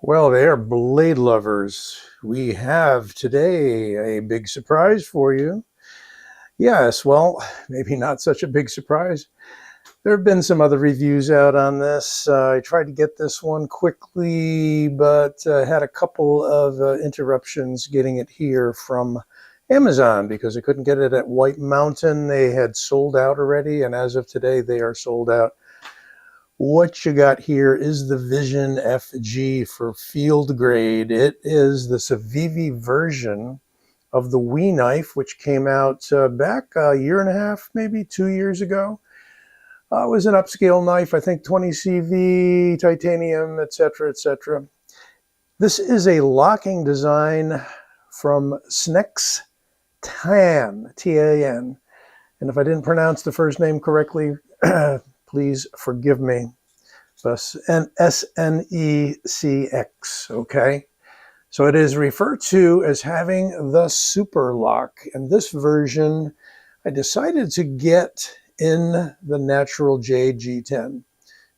Well, there, blade lovers. We have today a big surprise for you. Yes, well, maybe not such a big surprise. There have been some other reviews out on this. I tried to get this one quickly, but had a couple of interruptions getting it here from Amazon because I couldn't get it at White Mountain. They had sold out already, and as of today, they are sold out. What you got here is the Vision FG for field grade. It is the Civivi version of the Wii knife, which came out back a year and a half, maybe 2 years ago. It was an upscale knife, I think 20 CV, titanium, etc., etc. This is a locking design from Snex Tan, T-A-N. And if I didn't pronounce the first name correctly, please forgive me. And SNECX, okay? So it is referred to as having the super lock. And this version, I decided to get in the natural Jade G10.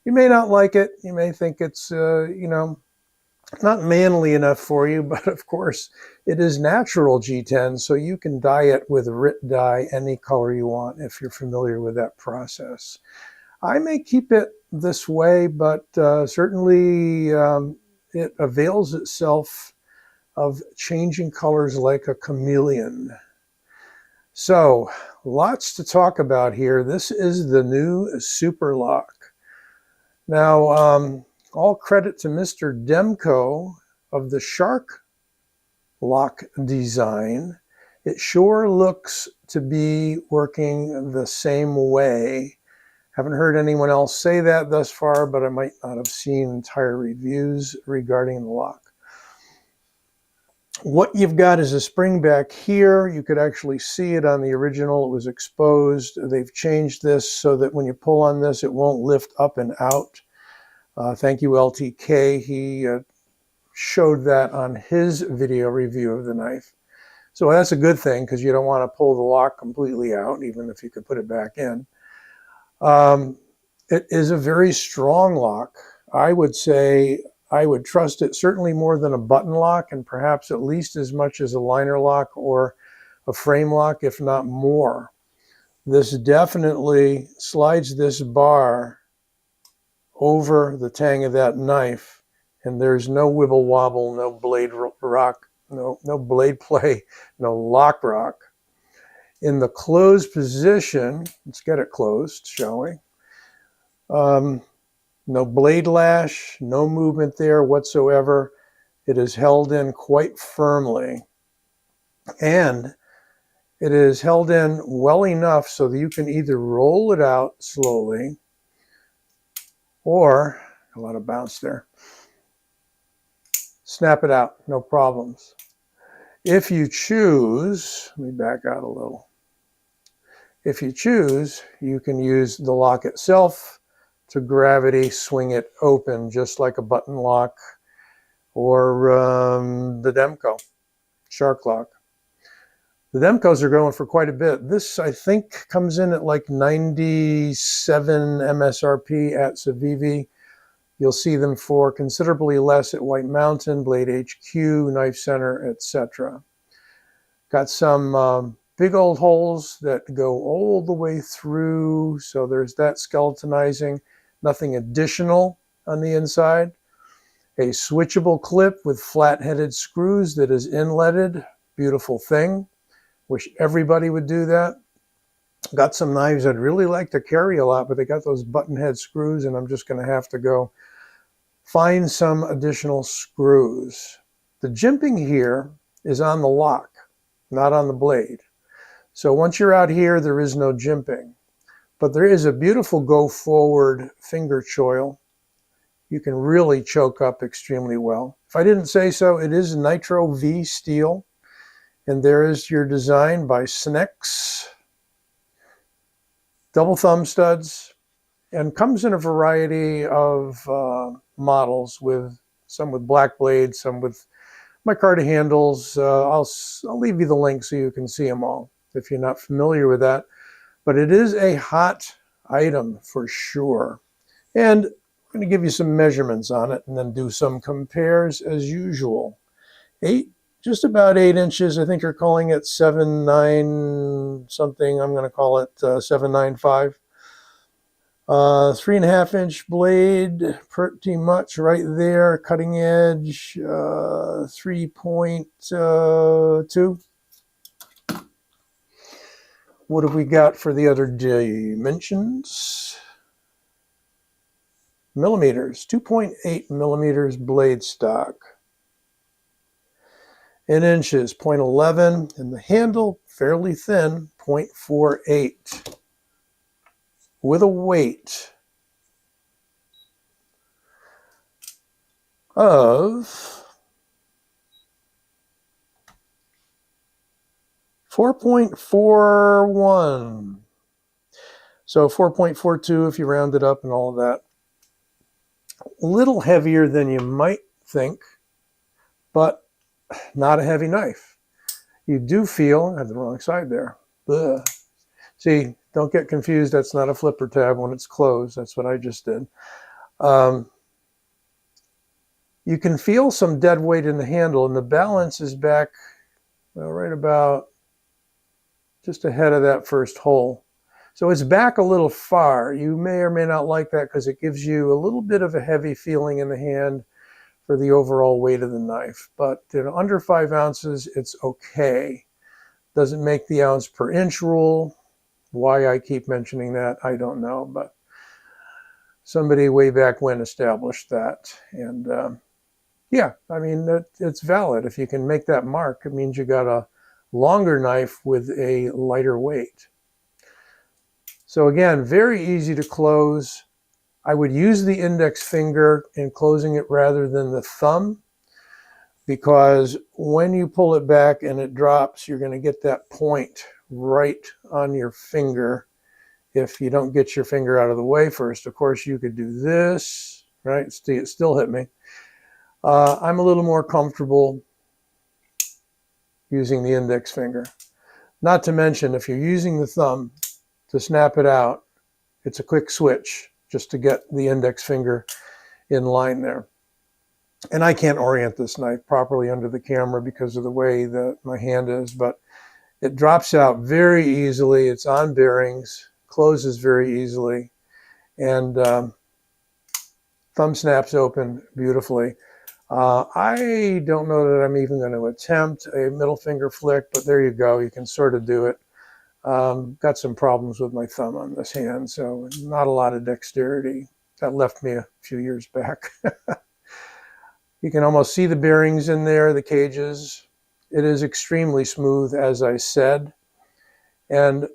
You may not like it. You may think it's, not manly enough for you, but of course it is natural G10, so you can dye it with RIT dye any color you want if you're familiar with that process. I may keep it this way, but certainly it avails itself of changing colors like a chameleon. So, lots to talk about here. This is the new Super Lock. Now, all credit to Mr. Demko of the Shark lock design. It sure looks to be working the same way. Haven't heard anyone else say that thus far, but I might not have seen entire reviews regarding the lock. What you've got is a spring back here. You could actually see it on the original. It was exposed. They've changed this so that when you pull on this, it won't lift up and out. Thank you, LTK. He showed that on his video review of the knife. So that's a good thing because you don't want to pull the lock completely out, even if you could put it back in. It is a very strong lock. I would say I would trust it certainly more than a button lock, and perhaps at least as much as a liner lock or a frame lock, if not more. This definitely slides this bar over the tang of that knife, and there's no wibble wobble, no blade rock, no blade play, no lock rock. In the closed position, let's get it closed, shall we? No blade lash, no movement there whatsoever. It is held in quite firmly. And it is held in well enough so that you can either roll it out slowly or, a lot of bounce there, snap it out, no problems. If you choose, let me back out a little. If you choose, you can use the lock itself to gravity swing it open, just like a button lock or the Demko Shark lock. The Demkos are going for quite a bit. This, I think, comes in at like 97 MSRP at Civivi. You'll see them for considerably less at White Mountain, Blade HQ, Knife Center, etc. Got some big old holes that go all the way through, so there's that skeletonizing. Nothing additional on the inside. A switchable clip with flat-headed screws that is inletted. Beautiful thing. Wish everybody would do that. Got some knives I'd really like to carry a lot, but they got those button head screws, and I'm just going to have to go find some additional screws. The jimping here is on the lock, not on the blade. So once you're out here, there is no jimping. But there is a beautiful go-forward finger choil. You can really choke up extremely well. If I didn't say so, it is Nitro-V steel. And there is your design by Snex. Double thumb studs. And comes in a variety of models, with some with black blades, some with micarta handles. I'll leave you the link so you can see them all if you're not familiar with that. But it is a hot item for sure. And going to give you some measurements on it and then do some compares as usual. Just about 8 inches. I think you're calling it 7.9 something. I'm going to call it 7.95. 3.5 inch blade, pretty much right there. Cutting edge, 3.2. What have we got for the other dimensions? Millimeters, 2.8 millimeters blade stock. In inches, 0.11, and the handle, fairly thin, 0.48. With a weight of 4.41. So 4.42 if you round it up and all of that. A little heavier than you might think, but not a heavy knife. You do feel, I had the wrong side there. Ugh. See, don't get confused. That's not a flipper tab when it's closed. That's what I just did. You can feel some dead weight in the handle, and the balance is back, well, right about just ahead of that first hole. So it's back a little far. You may or may not like that because it gives you a little bit of a heavy feeling in the hand for the overall weight of the knife. But under 5 ounces, it's okay. Doesn't make the ounce per inch rule. Why I keep mentioning that, I don't know. But somebody way back when established that. And yeah, I mean, it's valid. If you can make that mark, it means you got a longer knife with a lighter weight. So again, very easy to close. I would use the index finger in closing it rather than the thumb, because when you pull it back and it drops, you're going to get that point right on your finger if you don't get your finger out of the way first. Of course, you could do this, right? It still hit me. I'm a little more comfortable using the index finger. Not to mention, if you're using the thumb to snap it out, it's a quick switch just to get the index finger in line there. And I can't orient this knife properly under the camera because of the way that my hand is, but it drops out very easily. It's on bearings, closes very easily, and thumb snaps open beautifully. I don't know that I'm even going to attempt a middle finger flick, but there you go. You can sort of do it. Got some problems with my thumb on this hand, so not a lot of dexterity. That left me a few years back. You can almost see the bearings in there, the cages. It is extremely smooth, as I said, and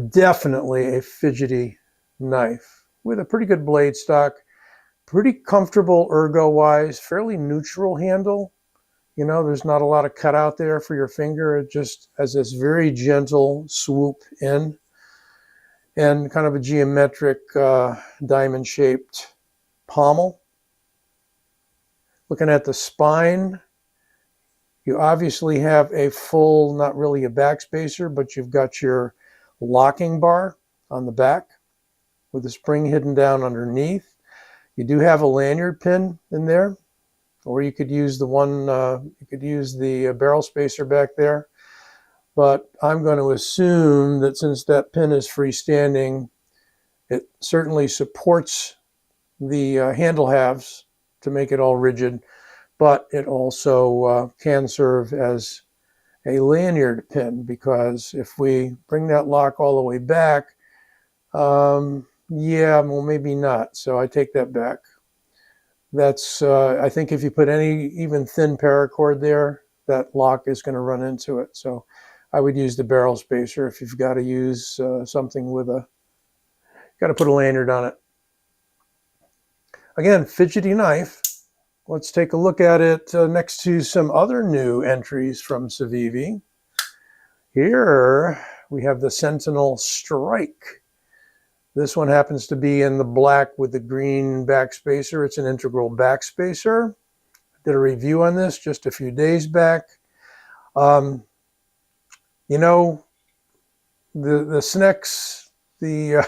definitely a fidgety knife with a pretty good blade stock. Pretty comfortable ergo-wise, fairly neutral handle. You know, there's not a lot of cutout there for your finger. It just has this very gentle swoop in and kind of a geometric diamond-shaped pommel. Looking at the spine, you obviously have a full, not really a backspacer, but you've got your locking bar on the back with the spring hidden down underneath. You do have a lanyard pin in there, or you could use the barrel spacer back there. But I'm going to assume that since that pin is freestanding, it certainly supports the handle halves to make it all rigid, but it also can serve as a lanyard pin, because if we bring that lock all the way back, yeah, well, maybe not. So I take that back. That's, I think if you put any even thin paracord there, that lock is going to run into it. So I would use the barrel spacer if you've got to use something with got to put a lanyard on it. Again, fidgety knife. Let's take a look at it next to some other new entries from Civivi. Here we have the Sentinel Strike. This one happens to be in the black with the green backspacer. It's an integral backspacer. Did a review on this just a few days back. You know, the SNEX The,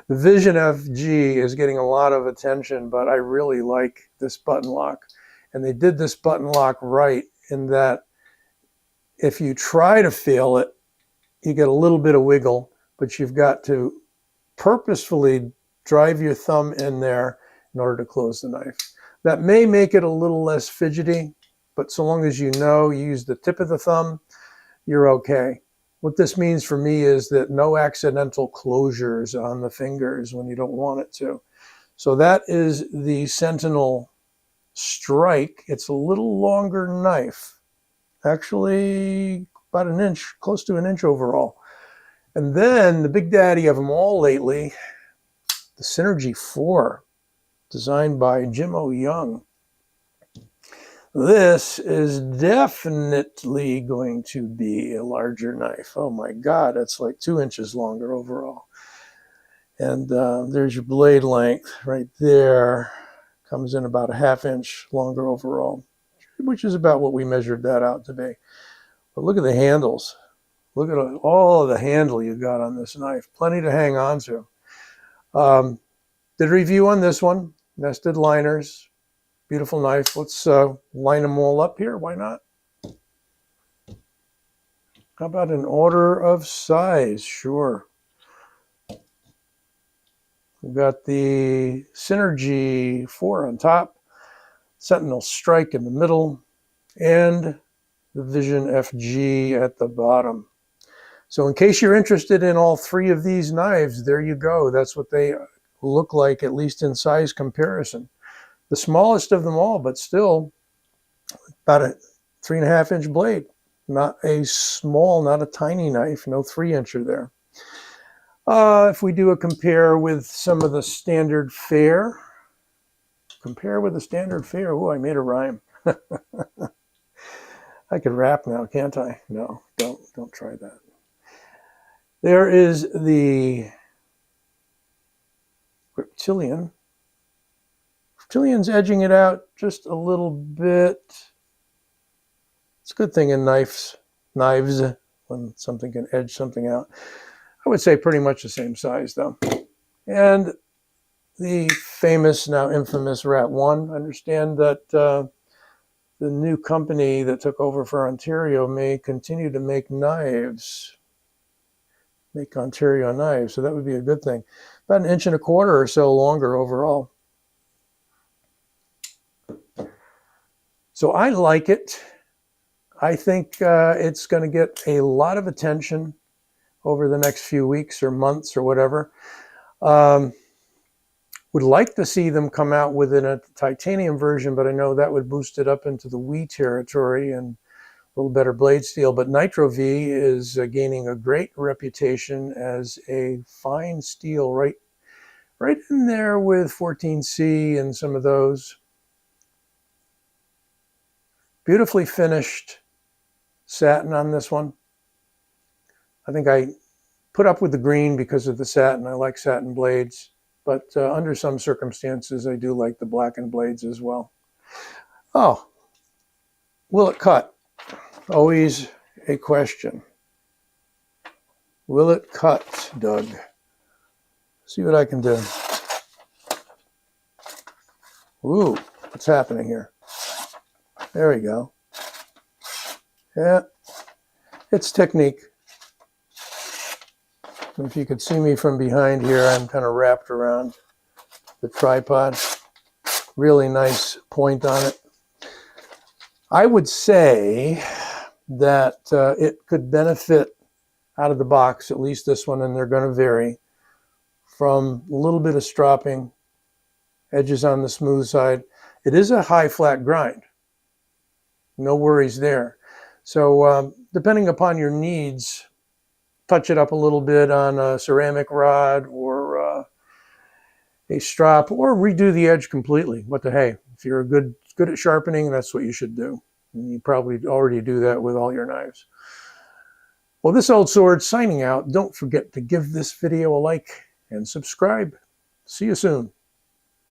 the Vision FG is getting a lot of attention, but I really like this button lock. And they did this button lock right in that if you try to feel it, you get a little bit of wiggle, but you've got to purposefully drive your thumb in there in order to close the knife. That may make it a little less fidgety, but so long as you know you use the tip of the thumb, you're okay. What this means for me is that no accidental closures on the fingers when you don't want it to. So that is the Sentinel Strike. It's a little longer knife, actually about an inch, close to an inch overall. And then the big daddy of them all lately, the Synergy 4, designed by Jim O. Young. This is definitely going to be a larger knife. Oh my God, it's like 2 inches longer overall. And there's your blade length right there. Comes in about a ½ inch longer overall, which is about what we measured that out to be. But look at the handles. Look at all of the handle you got on this knife. Plenty to hang on to. Did a review on this one. Nested liners. Beautiful knife. Let's line them all up here. Why not? How about an order of size? Sure. We've got the Synergy 4 on top, Sentinel Strike in the middle, and the Vision FG at the bottom. So in case you're interested in all three of these knives, there you go. That's what they look like, at least in size comparison. The smallest of them all, but still about a 3.5 inch blade. Not a small, not a tiny knife, no 3-incher there. If we do a compare with some of the standard fare, oh, I made a rhyme. I could rap now, can't I? No, don't try that. There is the Reptilian. Reptilian's edging it out just a little bit. It's a good thing in knives, when something can edge something out. I would say pretty much the same size though. And the famous, now infamous Rat 1. I understand that the new company that took over for Ontario may continue to make knives, make Ontario knives, so that would be a good thing. About 1.25 inches or so longer overall. So I like it. I think it's going to get a lot of attention over the next few weeks or months or whatever. Would like to see them come out with a titanium version, but I know that would boost it up into the Wii territory and a little better blade steel. But Nitro-V is gaining a great reputation as a fine steel, right in there with 14C and some of those. Beautifully finished satin on this one. I think I put up with the green because of the satin. I like satin blades, but under some circumstances, I do like the blackened blades as well. Oh, will it cut? Always a question. Will it cut, Doug? See what I can do. Ooh, what's happening here? There we go. Yeah, it's technique. If you could see me from behind here, I'm kind of wrapped around the tripod. Really nice point on it. I would say that it could benefit out of the box, at least this one, and they're going to vary, from a little bit of stropping, edges on the smooth side. It is a high flat grind. No worries there. So depending upon your needs, touch it up a little bit on a ceramic rod or a strop, or redo the edge completely. What the hey? If you're good at sharpening, that's what you should do. And you probably already do that with all your knives. Well, this old sword signing out. Don't forget to give this video a like and subscribe. See you soon.